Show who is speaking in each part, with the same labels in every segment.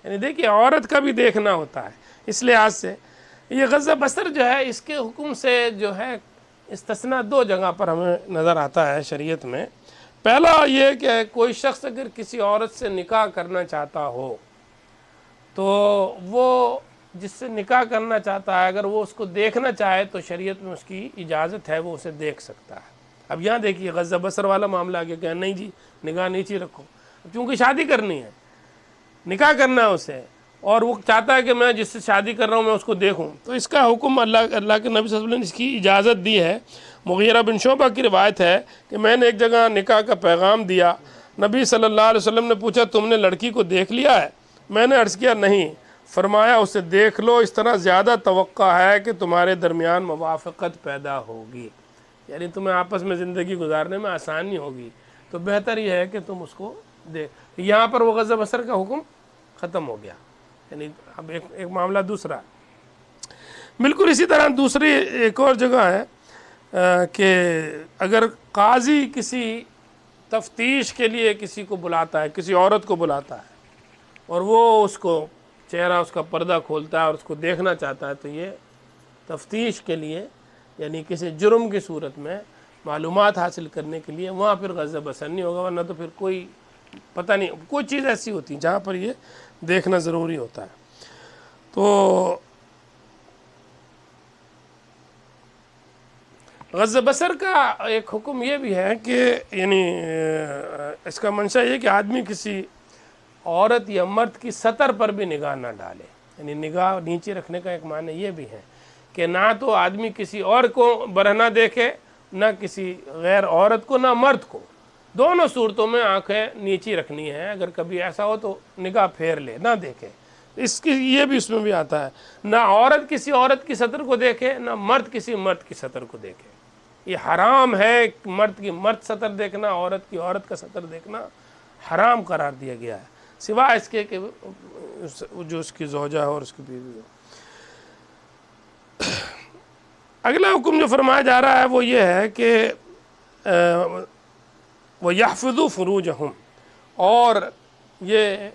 Speaker 1: یعنی دیکھیے عورت کا بھی دیکھنا ہوتا ہے، اس لحاظ سے یہ غض بصر جو ہے اس کے حکم سے جو ہے استثناء دو جگہ پر ہمیں نظر آتا ہے شریعت میں۔ پہلا یہ کہ کوئی شخص اگر کسی عورت سے نکاح کرنا چاہتا ہو تو وہ جس سے نکاح کرنا چاہتا ہے اگر وہ اس کو دیکھنا چاہے تو شریعت میں اس کی اجازت ہے، وہ اسے دیکھ سکتا ہے۔ اب یہاں دیکھیے غض بصر والا معاملہ آگے کہ نہیں جی نگاہ نیچی رکھو، چونکہ شادی کرنی ہے، نکاح کرنا ہے اسے، اور وہ چاہتا ہے کہ میں جس سے شادی کر رہا ہوں میں اس کو دیکھوں، تو اس کا حکم اللہ کے نبی صلی اللہ علیہ وسلم نے اس کی اجازت دی ہے۔ مغیرہ بن شعبہ کی روایت ہے کہ میں نے ایک جگہ نکاح کا پیغام دیا، نبی صلی اللہ علیہ وسلم نے پوچھا تم نے لڑکی کو دیکھ لیا ہے؟ میں نے عرض کیا نہیں، فرمایا اسے دیکھ لو، اس طرح زیادہ توقع ہے کہ تمہارے درمیان موافقت پیدا ہوگی، یعنی تمہیں آپس میں زندگی گزارنے میں آسانی ہوگی، تو بہتر یہ ہے کہ تم اس کو دیکھ۔ یہاں پر وہ غض بصر کا حکم ختم ہو گیا، یعنی اب ایک معاملہ دوسرا۔ بالکل اسی طرح دوسری ایک اور جگہ ہے کہ اگر قاضی کسی تفتیش کے لیے کسی کو بلاتا ہے، کسی عورت کو بلاتا ہے، اور وہ اس کو چہرہ اس کا پردہ کھولتا ہے اور اس کو دیکھنا چاہتا ہے، تو یہ تفتیش کے لیے یعنی کسی جرم کی صورت میں معلومات حاصل کرنے کے لیے وہاں پھر غض بصر نہیں ہوگا، ورنہ تو پھر کوئی پتہ نہیں، کوئی چیز ایسی ہوتی ہے جہاں پر یہ دیکھنا ضروری ہوتا ہے۔ تو غض بصر کا ایک حکم یہ بھی ہے کہ یعنی اس کا منشا یہ کہ آدمی کسی عورت یا مرد کی سطر پر بھی نگاہ نہ ڈالے، یعنی نگاہ نیچے رکھنے کا ایک معنی یہ بھی ہے کہ نہ تو آدمی کسی اور کو برہنہ دیکھے، نہ کسی غیر عورت کو، نہ مرد کو، دونوں صورتوں میں آنکھیں نیچی رکھنی ہیں۔ اگر کبھی ایسا ہو تو نگاہ پھیر لے، نہ دیکھے۔ اس کی یہ بھی اس میں بھی آتا ہے، نہ عورت کسی عورت کی سطر کو دیکھے، نہ مرد کسی مرد کی سطر کو دیکھے۔ یہ حرام ہے، مرد کی مرد سطر دیکھنا، عورت کی عورت کا سطر دیکھنا حرام قرار دیا گیا ہے، سوائے اس کے کہ جو اس کی زوجہ ہو اور اس کی بیوی ہو۔ اگلا حکم جو فرمایا جا رہا ہے وہ یہ ہے کہ وَيَحْفِظُوا فُرُوجَهُمْ، اور یہ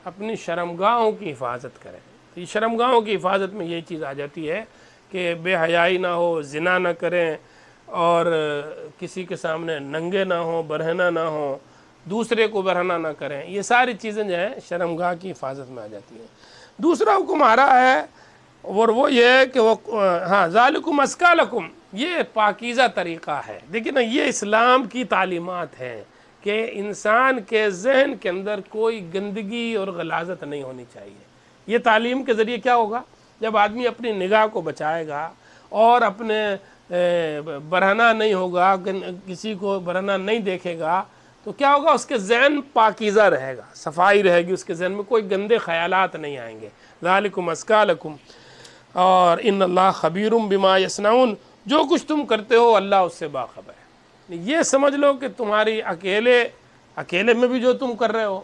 Speaker 1: اپنی شرمگاہوں کی حفاظت کریں۔ یہ شرمگاہوں کی حفاظت میں یہ چیز آ جاتی ہے کہ بے حیائی نہ ہو، زنا نہ کریں، اور کسی کے سامنے ننگے نہ ہوں، برہنہ نہ ہوں، دوسرے کو برہنہ نہ کریں، یہ ساری چیزیں جو ہیں شرمگاہ کی حفاظت میں آ جاتی ہیں۔ دوسرا حکم آ رہا ہے اور وہ یہ ہے کہ ذالکم ازکی لکم، یہ پاکیزہ طریقہ ہے۔ دیکھیں نا، یہ اسلام کی تعلیمات ہیں کہ انسان کے ذہن کے اندر کوئی گندگی اور غلاظت نہیں ہونی چاہیے۔ یہ تعلیم کے ذریعے کیا ہوگا؟ جب آدمی اپنی نگاہ کو بچائے گا اور اپنے برہنہ نہیں ہوگا، کسی کو برہنہ نہیں دیکھے گا، تو کیا ہوگا؟ اس کے ذہن پاکیزہ رہے گا، صفائی رہے گی، اس کے ذہن میں کوئی گندے خیالات نہیں آئیں گے۔ ذالکم ازکی لکم، اور ان اللہ خبیر بما یصنعون، جو کچھ تم کرتے ہو اللہ اس سے باخبر ہے۔ یہ سمجھ لو کہ تمہاری اکیلے میں بھی جو تم کر رہے ہو،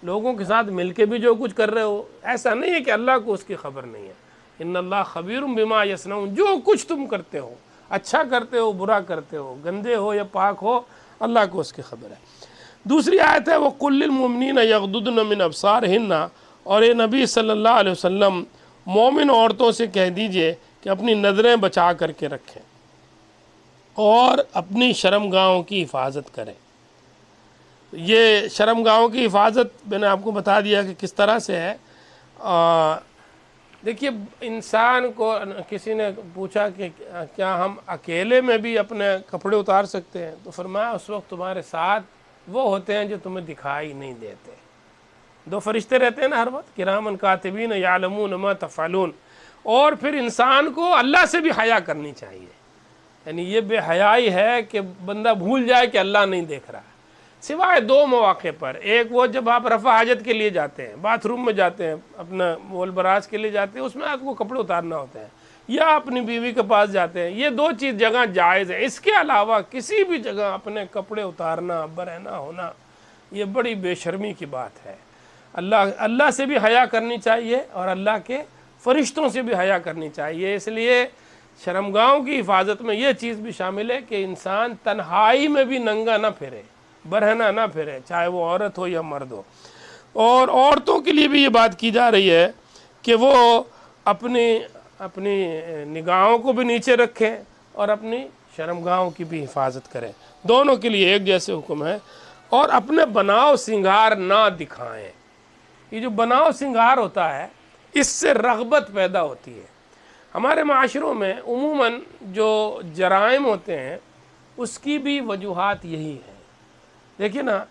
Speaker 1: لوگوں کے ساتھ مل کے بھی جو کچھ کر رہے ہو، ایسا نہیں ہے کہ اللہ کو اس کی خبر نہیں ہے۔ ان اللہ خبیر بما یصنعون، جو کچھ تم کرتے ہو، اچھا کرتے ہو، برا کرتے ہو، گندے ہو یا پاک ہو، اللہ کو اس کی خبر ہے۔ دوسری آیت ہے وَقُلْ لِلْمُؤْمِنِينَ يَغْضُضْنَ مِنْ أَبْصَارِهِنَّ، اور اے نبی صلی اللہ علیہ وسلم مومن عورتوں سے کہہ دیجئے کہ اپنی نظریں بچا کر کے رکھیں اور اپنی شرمگاہوں کی حفاظت کریں۔ یہ شرمگاہوں کی حفاظت میں نے آپ کو بتا دیا کہ کس طرح سے ہے۔ دیکھیے، انسان کو کسی نے پوچھا کہ کیا ہم اکیلے میں بھی اپنے کپڑے اتار سکتے ہیں؟ تو فرمایا اس وقت تمہارے ساتھ وہ ہوتے ہیں جو تمہیں دکھائی نہیں دیتے۔ دو فرشتے رہتے ہیں نا ہر وقت، کرامن کاتبین یعلمون ما تفعلون، اور پھر انسان کو اللہ سے بھی حیا کرنی چاہیے۔ یعنی یہ بے حیائی ہے کہ بندہ بھول جائے کہ اللہ نہیں دیکھ رہا ہے، سوائے دو مواقع پر۔ ایک وہ جب آپ رفع حاجت کے لیے جاتے ہیں، باتھ روم میں جاتے ہیں، اپنا بول براز کے لیے جاتے ہیں، اس میں آپ کو کپڑے اتارنا ہوتے ہیں، یا اپنی بیوی کے پاس جاتے ہیں، یہ دو چیز جگہ جائز ہے۔ اس کے علاوہ کسی بھی جگہ اپنے کپڑے اتارنا، برہنہ ہونا، یہ بڑی بے شرمی کی بات ہے۔ اللہ سے بھی حیا کرنی چاہیے اور اللہ کے فرشتوں سے بھی حیا کرنی چاہیے۔ اس لیے شرمگاہوں کی حفاظت میں یہ چیز بھی شامل ہے کہ انسان تنہائی میں بھی ننگا نہ پھرے، برہنہ نہ پھرے، چاہے وہ عورت ہو یا مرد ہو۔ اور عورتوں کے لیے بھی یہ بات کی جا رہی ہے کہ وہ اپنی نگاہوں کو بھی نیچے رکھیں اور اپنی شرمگاہوں کی بھی حفاظت کریں، دونوں کے لیے ایک جیسے حکم ہے۔ اور اپنے بناؤ سنگار نہ دکھائیں۔ یہ جو بناؤ سنگار ہوتا ہے اس سے رغبت پیدا ہوتی ہے۔ ہمارے معاشروں میں عموماً جو جرائم ہوتے ہیں اس کی بھی وجوہات یہی ہیں۔ دیکھیے نا،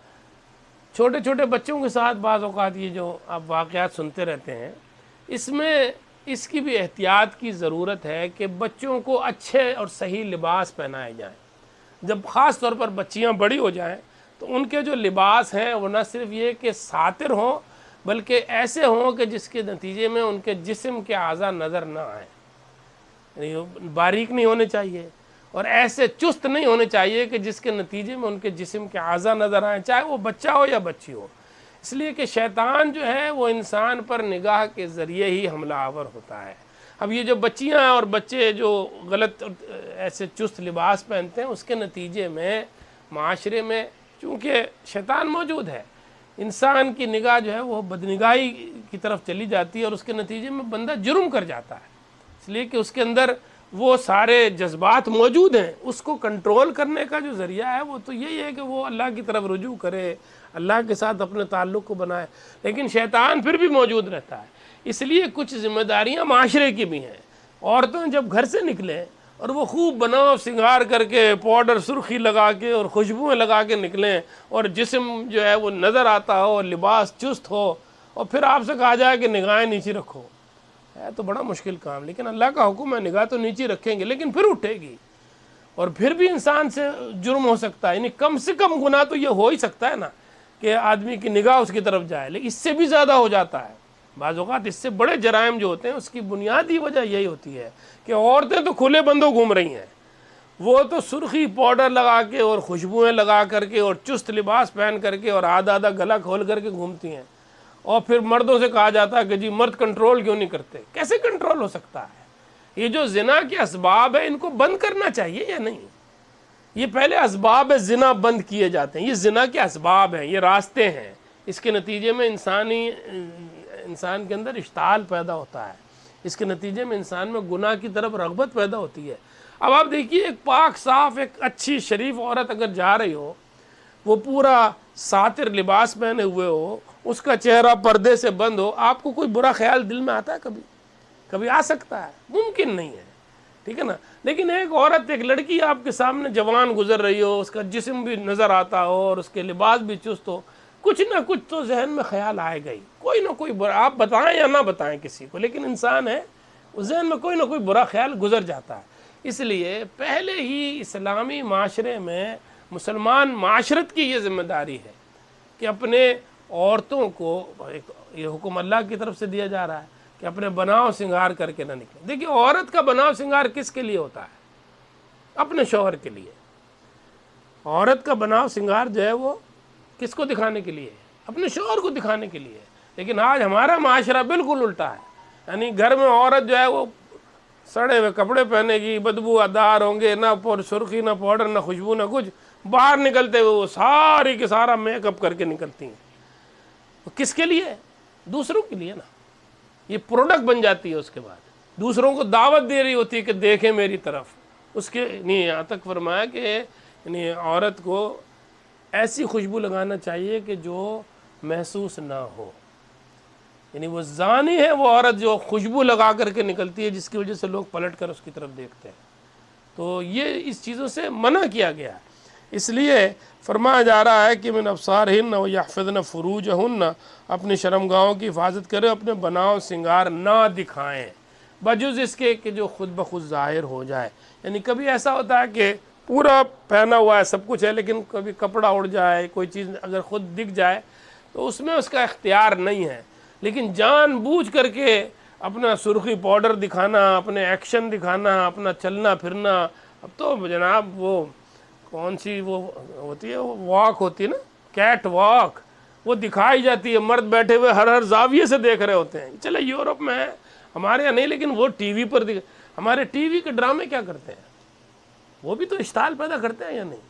Speaker 1: چھوٹے چھوٹے بچوں کے ساتھ بعض اوقات یہ جو آپ واقعات سنتے رہتے ہیں، اس میں اس کی بھی احتیاط کی ضرورت ہے کہ بچوں کو اچھے اور صحیح لباس پہنائے جائیں۔ جب خاص طور پر بچیاں بڑی ہو جائیں تو ان کے جو لباس ہیں وہ نہ صرف یہ کہ ساتر ہوں بلکہ ایسے ہوں کہ جس کے نتیجے میں ان کے جسم کے اعضاء نظر نہ آئیں، یعنی باریک نہیں ہونے چاہیے اور ایسے چست نہیں ہونے چاہیے کہ جس کے نتیجے میں ان کے جسم کے اعضاء نظر آئیں، چاہے وہ بچہ ہو یا بچی ہو۔ اس لیے کہ شیطان جو ہے وہ انسان پر نگاہ کے ذریعے ہی حملہ آور ہوتا ہے۔ اب یہ جو بچیاں اور بچے جو غلط ایسے چست لباس پہنتے ہیں، اس کے نتیجے میں معاشرے میں چونکہ شیطان موجود ہے، انسان کی نگاہ جو ہے وہ بدنگاہی کی طرف چلی جاتی ہے اور اس کے نتیجے میں بندہ جرم کر جاتا ہے، اس لیے کہ اس کے اندر وہ سارے جذبات موجود ہیں۔ اس کو کنٹرول کرنے کا جو ذریعہ ہے وہ تو یہی ہے کہ وہ اللہ کی طرف رجوع کرے، اللہ کے ساتھ اپنے تعلق کو بنائے، لیکن شیطان پھر بھی موجود رہتا ہے۔ اس لیے کچھ ذمہ داریاں معاشرے کی بھی ہیں۔ عورتیں جب گھر سے نکلیں اور وہ خوب بناؤ سنگار کر کے پاؤڈر سرخی لگا کے اور خوشبوئیں لگا کے نکلیں اور جسم جو ہے وہ نظر آتا ہو، لباس چست ہو، اور پھر آپ سے کہا جائے کہ نگاہیں نیچی رکھو، ہے تو بڑا مشکل کام۔ لیکن اللہ کا حکم ہے نگاہ تو نیچی رکھیں گے، لیکن پھر اٹھے گی اور پھر بھی انسان سے جرم ہو سکتا ہے، یعنی کم سے کم گناہ تو یہ ہو ہی سکتا ہے نا کہ آدمی کی نگاہ اس کی طرف جائے، لیکن اس سے بھی زیادہ ہو جاتا ہے بعض اوقات۔ اس سے بڑے جرائم جو ہوتے ہیں اس کی بنیادی وجہ یہی ہوتی ہے کہ عورتیں تو کھلے بندوں گھوم رہی ہیں، وہ تو سرخی پاؤڈر لگا کے اور خوشبوئیں لگا کر کے اور چست لباس پہن کر کے اور آدھا آدھا گلا کھول کر کے گھومتی ہیں، اور پھر مردوں سے کہا جاتا ہے کہ جی مرد کنٹرول کیوں نہیں کرتے۔ کیسے کنٹرول ہو سکتا ہے؟ یہ جو زنا کے اسباب ہیں ان کو بند کرنا چاہیے یا نہیں؟ یہ پہلے اسباب زنا بند کیے جاتے ہیں، یہ زنا کے اسباب ہیں، یہ راستے ہیں، اس کے نتیجے میں انسان کے اندر اشتعال پیدا ہوتا ہے، اس کے نتیجے میں انسان میں گناہ کی طرف رغبت پیدا ہوتی ہے۔ اب آپ دیکھیے ایک پاک صاف ایک اچھی شریف عورت اگر جا رہی ہو، وہ پورا ساتر لباس پہنے ہوئے ہو، اس کا چہرہ پردے سے بند ہو، آپ کو کوئی برا خیال دل میں آتا ہے؟ کبھی آ سکتا ہے؟ ممکن نہیں ہے، ٹھیک ہے نا۔ لیکن ایک عورت، ایک لڑکی آپ کے سامنے جوان گزر رہی ہو، اس کا جسم بھی نظر آتا ہو اور اس کے لباس بھی چست ہو، کچھ نہ کچھ تو ذہن میں خیال آئے گا ہی، کوئی نہ کوئی برا، آپ بتائیں یا نہ بتائیں کسی کو، لیکن انسان ہے، اس ذہن میں کوئی نہ کوئی برا خیال گزر جاتا ہے۔ اس لیے پہلے ہی اسلامی معاشرے میں مسلمان معاشرت کی یہ ذمہ داری ہے کہ اپنے عورتوں کو، یہ حکم اللہ کی طرف سے دیا جا رہا ہے کہ اپنے بناؤ سنگار کر کے نہ نکلیں۔ دیکھیے عورت کا بناؤ سنگار کس کے لیے ہوتا ہے؟ اپنے شوہر کے لیے۔ عورت کا بناؤ سنگار جو ہے وہ کس کو دکھانے کے لیے؟ اپنے شوہر کو دکھانے کے لیے۔ لیکن آج ہمارا معاشرہ بالکل الٹا ہے، یعنی گھر میں عورت جو ہے وہ سڑے ہوئے کپڑے پہنے گی، بدبو دار ہوں گے، نہ سرخی، نہ پاؤڈر، نہ خوشبو، نہ کچھ، باہر نکلتے ہوئے وہ ساری کے سارا میک اپ کر کے نکلتی ہیں۔ کس کے لیے؟ دوسروں کے لیے نا، یہ پروڈکٹ بن جاتی ہے۔ اس کے بعد دوسروں کو دعوت دے رہی ہوتی ہے کہ دیکھیں میری طرف۔ اس کے نہیں، یہاں تک فرمایا کہ یعنی عورت کو ایسی خوشبو لگانا چاہیے کہ جو محسوس نہ ہو، یعنی وہ زانی ہے وہ عورت جو خوشبو لگا کر کے نکلتی ہے جس کی وجہ سے لوگ پلٹ کر اس کی طرف دیکھتے ہیں۔ تو یہ اس چیزوں سے منع کیا گیا ہے، اس لیے فرمایا جا رہا ہے کہ من ابصارہن ویحفظن فروجہن، اپنی شرمگاہوں کی حفاظت کرے، اپنے بناؤ سنگار نہ دکھائیں بجز اس کے کہ جو خود بخود ظاہر ہو جائے۔ یعنی کبھی ایسا ہوتا ہے کہ پورا پہنا ہوا ہے، سب کچھ ہے، لیکن کبھی کپڑا اڑ جائے، کوئی چیز اگر خود دکھ جائے تو اس میں اس کا اختیار نہیں ہے، لیکن جان بوجھ کر کے اپنا سرخی پاؤڈر دکھانا، اپنے ایکشن دکھانا، اپنا چلنا پھرنا، اب تو جناب وہ کون سی وہ ہوتی ہے، واک ہوتی ہے نا، کیٹ واک، وہ دکھائی جاتی ہے، مرد بیٹھے ہوئے ہر زاویے سے دیکھ رہے ہوتے ہیں۔ چلے یورپ میں ہے، ہمارے یہاں نہیں، لیکن وہ ٹی وی پر ہمارے ٹی وی کے ڈرامے کیا کرتے ہیں، وہ بھی تو اشتعال پیدا کرتے ہیں یا نہیں؟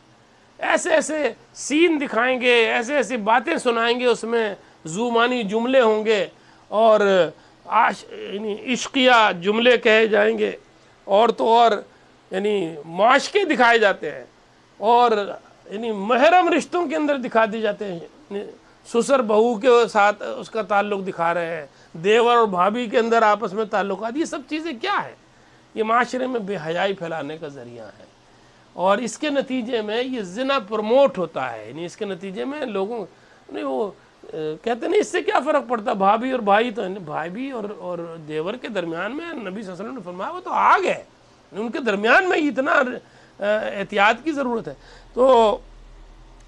Speaker 1: ایسے ایسے سین دکھائیں گے، ایسے ایسی باتیں سنائیں گے، اس میں زومانی جملے ہوں گے اور یعنی عشقیہ جملے کہے جائیں گے، اور تو اور یعنی معاشقے دکھائے جاتے ہیں، اور یعنی محرم رشتوں کے اندر دکھا دی جاتے ہیں، سسر بہو کے ساتھ اس کا تعلق دکھا رہے ہیں، دیور اور بھابھی کے اندر آپس میں تعلقات، یہ سب چیزیں کیا ہے؟ یہ معاشرے میں بے حیائی پھیلانے کا ذریعہ ہے، اور اس کے نتیجے میں یہ زنا پروموٹ ہوتا ہے، یعنی اس کے نتیجے میں لوگوں نہیں وہ کہتے نہیں اس سے کیا فرق پڑتا، بھابھی اور بھائی تو بھائی اور دیور کے درمیان میں نبی صلی اللہ علیہ وسلم نے فرمایا وہ تو آگ ہے، ان کے درمیان میں اتنا احتیاط کی ضرورت ہے۔ تو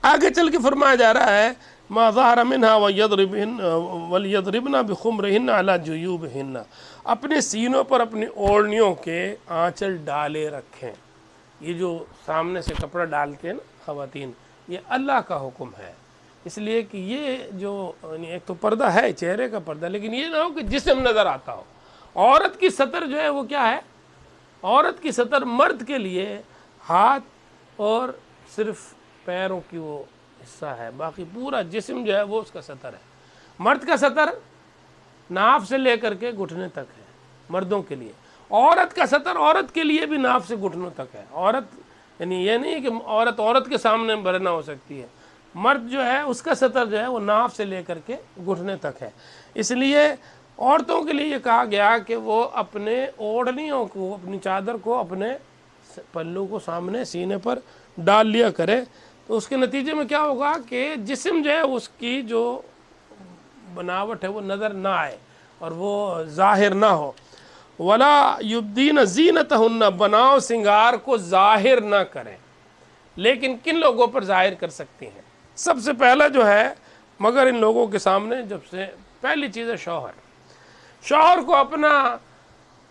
Speaker 1: آگے چل کے فرمایا جا رہا ہے ما ظہر منہا وَلْيَضْرِبْنَ بِخُمُرِهِنَّ عَلَى جُيُوبِهِنَّ، اپنے سینوں پر اپنی اوڑھنیوں کے آنچل ڈالے رکھیں۔ یہ جو سامنے سے کپڑا ڈالتے ہیں نا خواتین، یہ اللہ کا حکم ہے، اس لیے کہ یہ جو ایک تو پردہ ہے چہرے کا پردہ، لیکن یہ نہ ہو کہ جسم نظر آتا ہو۔ عورت کی سطر جو ہے وہ کیا ہے؟ عورت کی سطر مرد کے لیے ہاتھ اور صرف پیروں کی وہ حصہ ہے، باقی پورا جسم جو ہے وہ اس کا سطر ہے۔ مرد کا سطر ناف سے لے کر کے گھٹنے تک ہے مردوں کے لیے، عورت کا سطر عورت کے لیے بھی ناف سے گھٹنوں تک ہے۔ عورت یعنی یہ نہیں کہ عورت کے سامنے برہنہ ہو سکتی ہے، مرد جو ہے اس کا سطر جو ہے وہ ناف سے لے کر کے گھٹنے تک ہے۔ اس لیے عورتوں کے لیے یہ کہا گیا کہ وہ اپنے اوڑھنیوں کو، اپنی چادر کو اپنے پلو کو سامنے سینے پر ڈال لیا کرے، تو اس کے نتیجے میں کیا ہوگا کہ جسم جو ہے اس کی جو بناوٹ ہے وہ نظر نہ آئے اور وہ ظاہر نہ ہو۔ وَلَا يُبْدِينَ زِينَتَهُنَّ، بناؤ سنگار کو ظاہر نہ کریں، لیکن کن لوگوں پر ظاہر کر سکتی ہیں؟ سب سے پہلا جو ہے مگر ان لوگوں کے سامنے جب سے پہلی چیز ہے شوہر کو اپنا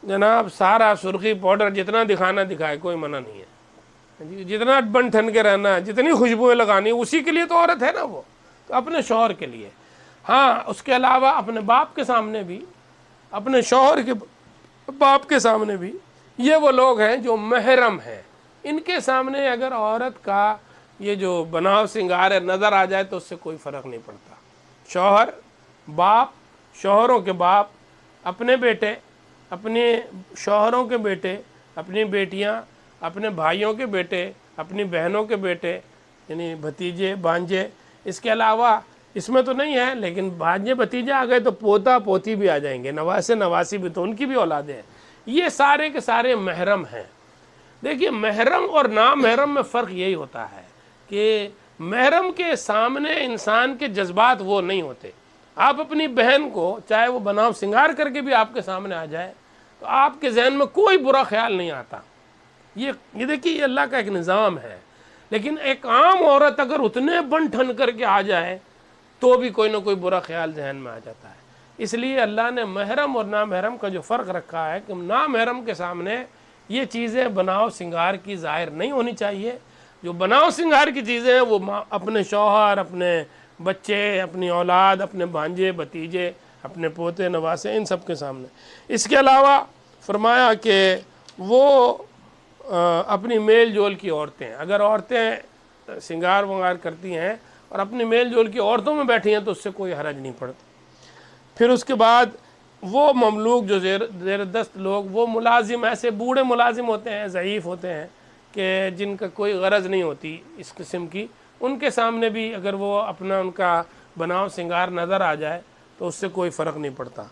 Speaker 1: جناب سارا سرخی پاؤڈر جتنا دکھانا دکھائے، کوئی منع نہیں ہے، جتنا بن ٹھن کے رہنا، جتنی خوشبوئیں لگانی، اسی کے لیے تو عورت ہے نا، وہ تو اپنے شوہر کے لیے۔ ہاں اس کے علاوہ اپنے باپ کے سامنے بھی، اپنے شوہر کے باپ کے سامنے بھی، یہ وہ لوگ ہیں جو محرم ہیں، ان کے سامنے اگر عورت کا یہ جو بناؤ سنگار ہے نظر آ جائے تو اس سے کوئی فرق نہیں پڑتا۔ شوہر، باپ، شوہروں کے باپ، اپنے بیٹے، اپنے شوہروں کے بیٹے، اپنی بیٹیاں، اپنے بھائیوں کے بیٹے، اپنی بہنوں کے بیٹے، یعنی بھتیجے بھانجے، اس کے علاوہ اس میں تو نہیں ہے لیکن بھانجے بھتیجے آ گئے تو پوتا پوتی بھی آ جائیں گے، نواسے نواسی بھی، تو ان کی بھی اولادیں ہیں، یہ سارے کے سارے محرم ہیں۔ دیکھیے محرم اور نامحرم میں فرق یہی ہوتا ہے کہ محرم کے سامنے انسان کے جذبات وہ نہیں ہوتے۔ آپ اپنی بہن کو چاہے وہ بناؤ سنگار کر کے بھی آپ کے سامنے آ جائے تو آپ کے ذہن میں کوئی برا خیال نہیں آتا۔ یہ دیکھیے یہ اللہ کا ایک نظام ہے، لیکن ایک عام عورت اگر اتنے بن ٹھن کر کے آ جائے تو بھی کوئی نہ کوئی برا خیال ذہن میں آ جاتا ہے۔ اس لیے اللہ نے محرم اور نامحرم کا جو فرق رکھا ہے کہ نامحرم کے سامنے یہ چیزیں بناؤ سنگار کی ظاہر نہیں ہونی چاہیے۔ جو بناؤ سنگار کی چیزیں ہیں وہ اپنے شوہر، اپنے بچے، اپنی اولاد، اپنے بھانجے بھتیجے، اپنے پوتے نواسے، ان سب کے سامنے۔ اس کے علاوہ فرمایا کہ وہ اپنی میل جول کی عورتیں، اگر عورتیں سنگار ونگار کرتی ہیں اور اپنی میل جول کی عورتوں میں بیٹھی ہیں تو اس سے کوئی حرج نہیں پڑتا۔ پھر اس کے بعد وہ مملوک جو زیر دست لوگ، وہ ملازم، ایسے بوڑھے ملازم ہوتے ہیں، ضعیف ہوتے ہیں کہ جن کا کوئی غرض نہیں ہوتی اس قسم کی، ان کے سامنے بھی اگر وہ اپنا ان کا بناؤ سنگار نظر آ جائے تو اس سے کوئی فرق نہیں پڑتا۔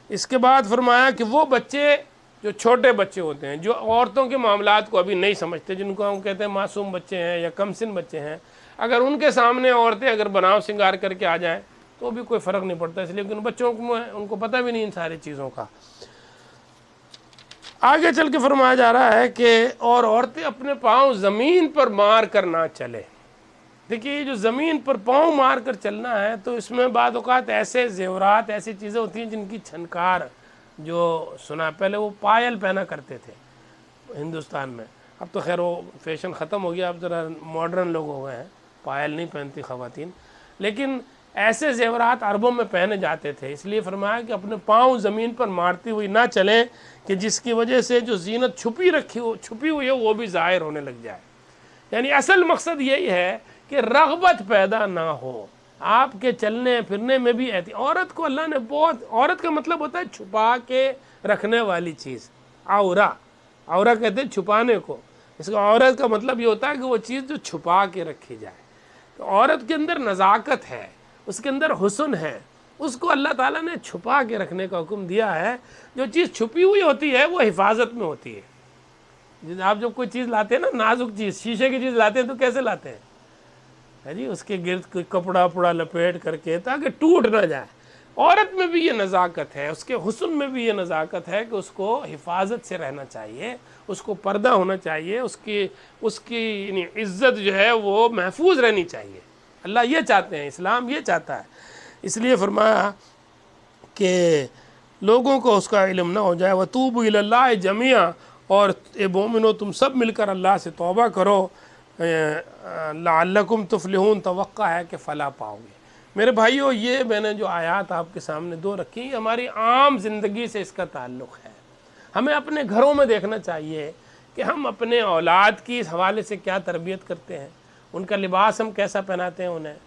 Speaker 1: اس کے بعد فرمایا کہ وہ بچے جو چھوٹے بچے ہوتے ہیں، جو عورتوں کے معاملات کو ابھی نہیں سمجھتے، جن کو ہم کہتے ہیں معصوم بچے ہیں یا کم سن بچے ہیں، اگر ان کے سامنے عورتیں اگر بناؤ سنگار کر کے آ جائیں تو بھی کوئی فرق نہیں پڑتا، اس لیے کہ ان بچوں کو ان کو پتہ بھی نہیں ان ساری چیزوں کا۔ آگے چل کے فرمایا جا رہا ہے کہ اور عورتیں اپنے پاؤں زمین پر مار کر نہ چلے۔ دیکھیے یہ جو زمین پر پاؤں مار کر چلنا ہے تو اس میں بعض اوقات ایسے زیورات، ایسی چیزیں ہوتی ہیں جن کی چھنکار جو سنا، پہلے وہ پائل پہنا کرتے تھے ہندوستان میں، اب تو خیر وہ فیشن ختم ہو گیا، اب ذرا ماڈرن لوگ ہو گئے ہیں، پائل نہیں پہنتی خواتین، لیکن ایسے زیورات عربوں میں پہنے جاتے تھے۔ اس لیے فرمایا کہ اپنے پاؤں زمین پر مارتی ہوئی نہ چلیں کہ جس کی وجہ سے جو زینت چھپی ہوئی ہے وہ بھی ظاہر ہونے لگ جائے۔ یعنی اصل مقصد یہی ہے کہ رغبت پیدا نہ ہو، آپ کے چلنے پھرنے میں بھی عورت کو اللہ نے بہت، عورت کا مطلب ہوتا ہے چھپا کے رکھنے والی چیز، عورہ کہتے ہیں چھپانے کو، اس کا عورت کا مطلب یہ ہوتا ہے کہ وہ چیز جو چھپا کے رکھی جائے۔ تو عورت کے اندر نزاکت ہے، اس کے اندر حسن ہے، اس کو اللہ تعالیٰ نے چھپا کے رکھنے کا حکم دیا ہے۔ جو چیز چھپی ہوئی ہوتی ہے وہ حفاظت میں ہوتی ہے۔ آپ جب کوئی چیز لاتے ہیں نا، نازک چیز، شیشے کی چیز لاتے ہیں تو کیسے لاتے ہیں جی؟ اس کے گرد کوئی کپڑا اپڑا لپیٹ کر کے تاکہ ٹوٹ نہ جائے۔ عورت میں بھی یہ نزاکت ہے، اس کے حسن میں بھی یہ نزاکت ہے کہ اس کو حفاظت سے رہنا چاہیے، اس کو پردہ ہونا چاہیے، اس کی یعنی عزت جو ہے وہ محفوظ رہنی چاہیے۔ اللہ یہ چاہتے ہیں، اسلام یہ چاہتا ہے۔ اس لیے فرمایا کہ لوگوں کو اس کا علم نہ ہو جائے۔ وَتُوبُوا إِلَى اللَّهِ جَمِيعًا، اور اے مومنو تم سب مل کر اللہ سے توبہ کرو، لعلکم تفلحون، توقع ہے کہ فلاح پاؤ گے۔ میرے بھائیو، یہ میں نے جو آیات آپ کے سامنے دو رکھی، یہ ہماری عام زندگی سے اس کا تعلق ہے۔ ہمیں اپنے گھروں میں دیکھنا چاہیے کہ ہم اپنے اولاد کی اس حوالے سے کیا تربیت کرتے ہیں، ان کا لباس ہم کیسا پہناتے ہیں انہیں۔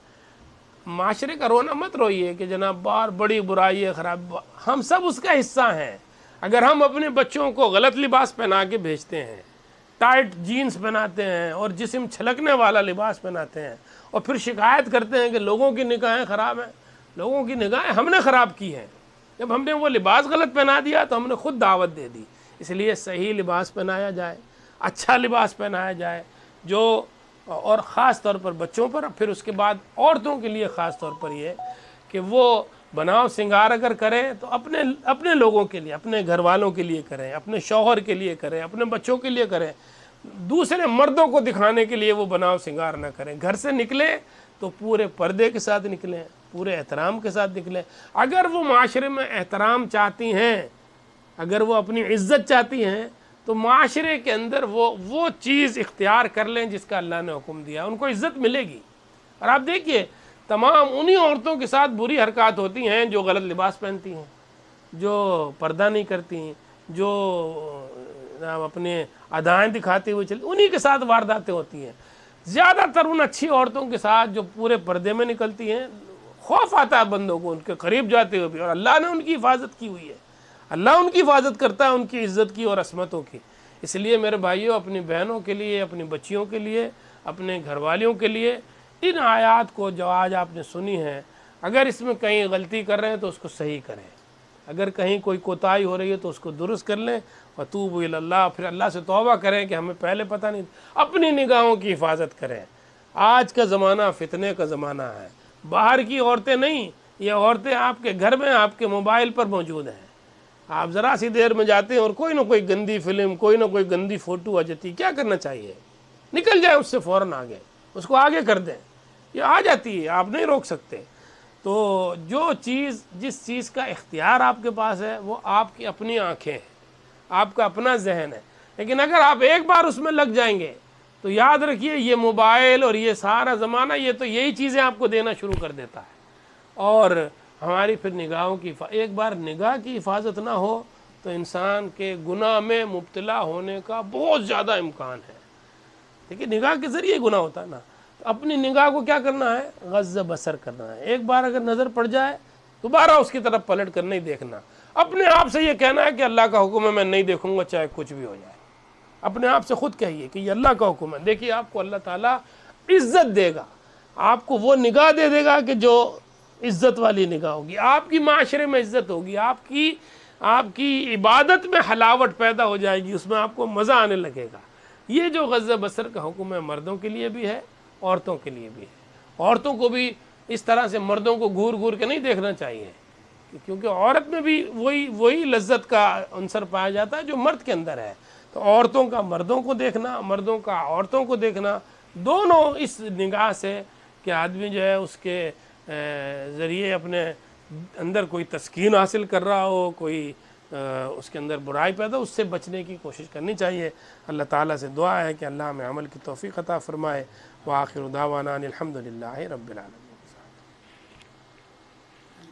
Speaker 1: معاشرے کا رونا مت روئیے کہ جناب بار بڑی برائی ہے، خراب، ہم سب اس کا حصہ ہیں۔ اگر ہم اپنے بچوں کو غلط لباس پہنا کے بھیجتے ہیں، ٹائٹ جینز پہناتے ہیں اور جسم چھلکنے والا لباس پہناتے ہیں، اور پھر شکایت کرتے ہیں کہ لوگوں کی نگاہیں خراب ہیں، لوگوں کی نگاہیں ہم نے خراب کی ہیں۔ جب ہم نے وہ لباس غلط پہنا دیا تو ہم نے خود دعوت دے دی۔ اس لیے صحیح لباس پہنایا جائے، اچھا لباس پہنایا جائے، اور خاص طور پر بچوں پر، پھر اس کے بعد عورتوں کے لیے خاص طور پر یہ کہ وہ بناؤ سنگار اگر کریں تو اپنے لوگوں کے لیے، اپنے گھر والوں کے لیے کریں، اپنے شوہر کے لیے کریں، اپنے بچوں کے لیے کریں۔ دوسرے مردوں کو دکھانے کے لیے وہ بناؤ سنگار نہ کریں۔ گھر سے نکلیں تو پورے پردے کے ساتھ نکلیں، پورے احترام کے ساتھ نکلیں۔ اگر وہ معاشرے میں احترام چاہتی ہیں، اگر وہ اپنی عزت چاہتی ہیں، تو معاشرے کے اندر وہ چیز اختیار کر لیں جس کا اللہ نے حکم دیا، ان کو عزت ملے گی۔ اور آپ دیکھیے تمام انہی عورتوں کے ساتھ بری حرکات ہوتی ہیں جو غلط لباس پہنتی ہیں، جو پردہ نہیں کرتی ہیں، جو اپنے ادائیں دکھاتے ہوئے چلتی، انہی کے ساتھ وارداتیں ہوتی ہیں۔ زیادہ تر ان اچھی عورتوں کے ساتھ جو پورے پردے میں نکلتی ہیں، خوف آتا ہے بندوں کو ان کے قریب جاتے ہوئے بھی، اور اللہ نے ان کی حفاظت کی ہوئی ہے۔ اللہ ان کی حفاظت کرتا ہے، ان کی عزت کی اور عصمتوں کی۔ اس لیے میرے بھائیوں، اپنی بہنوں کے لیے، اپنی بچیوں کے لیے، اپنے گھر والیوں کے لیے ان آیات کو جو آج آپ نے سنی ہیں، اگر اس میں کہیں غلطی کر رہے ہیں تو اس کو صحیح کریں، اگر کہیں کوئی کوتاہی ہو رہی ہے تو اس کو درست کر لیں، وَتُوبُوا إِلَى اللَّهِ، پھر اللہ سے توبہ کریں کہ ہمیں پہلے پتہ نہیں، اپنی نگاہوں کی حفاظت کریں۔ آج کا زمانہ فتنے کا زمانہ ہے، باہر کی عورتیں نہیں، یہ عورتیں آپ کے گھر میں، آپ کے موبائل پر موجود ہیں۔ آپ ذرا سی دیر میں جاتے ہیں اور کوئی نہ کوئی گندی فلم، کوئی نہ کوئی گندی فوٹو آ جاتی، کیا کرنا چاہیے؟ نکل جائے اس سے فوراً آگے، اس کو آگے کر دیں، یہ آ جاتی ہے، آپ نہیں روک سکتے۔ تو جس چیز کا اختیار آپ کے پاس ہے وہ آپ کی اپنی آنکھیں ہیں، آپ کا اپنا ذہن ہے، لیکن اگر آپ ایک بار اس میں لگ جائیں گے تو یاد رکھیے یہ موبائل اور یہ سارا زمانہ یہ تو یہی چیزیں آپ کو دینا شروع کر دیتا ہے، اور ہماری پھر نگاہوں کی ایک بار نگاہ کی حفاظت نہ ہو تو انسان کے گناہ میں مبتلا ہونے کا بہت زیادہ امکان ہے۔ دیکھیے نگاہ کے ذریعے گناہ ہوتا ہے نا، تو اپنی نگاہ کو کیا کرنا ہے؟ غض بصر کرنا ہے۔ ایک بار اگر نظر پڑ جائے دوبارہ اس کی طرف پلٹ کر نہیں دیکھنا، اپنے آپ سے یہ کہنا ہے کہ اللہ کا حکم ہے، میں نہیں دیکھوں گا چاہے کچھ بھی ہو جائے۔ اپنے آپ سے خود کہیے کہ یہ اللہ کا حکم ہے۔ دیکھیے آپ کو اللہ تعالیٰ عزت دے گا، آپ کو وہ نگاہ دے دے گا کہ جو عزت والی نگاہ ہوگی، آپ کی معاشرے میں عزت ہوگی، آپ کی عبادت میں حلاوت پیدا ہو جائے گی، اس میں آپ کو مزہ آنے لگے گا۔ یہ جو غض بصر کا حکم ہے مردوں کے لیے بھی ہے، عورتوں کے لیے بھی ہے۔ عورتوں کو بھی اس طرح سے مردوں کو گھور گھور کے نہیں دیکھنا چاہیے، کیونکہ عورت میں بھی وہی لذت کا عنصر پایا جاتا ہے جو مرد کے اندر ہے۔ تو عورتوں کا مردوں کو دیکھنا، مردوں کا عورتوں کو دیکھنا، دونوں اس نگاہ سے کہ آدمی جو ہے اس کے ذریعے اپنے اندر کوئی تسکین حاصل کر رہا ہو، کوئی اس کے اندر برائی پیدا، اس سے بچنے کی کوشش کرنی چاہیے۔ اللہ تعالیٰ سے دعا ہے کہ اللہ ہمیں عمل کی توفیق عطا فرمائے۔ وآخر دعوانا الحمدللہ رب العالمین۔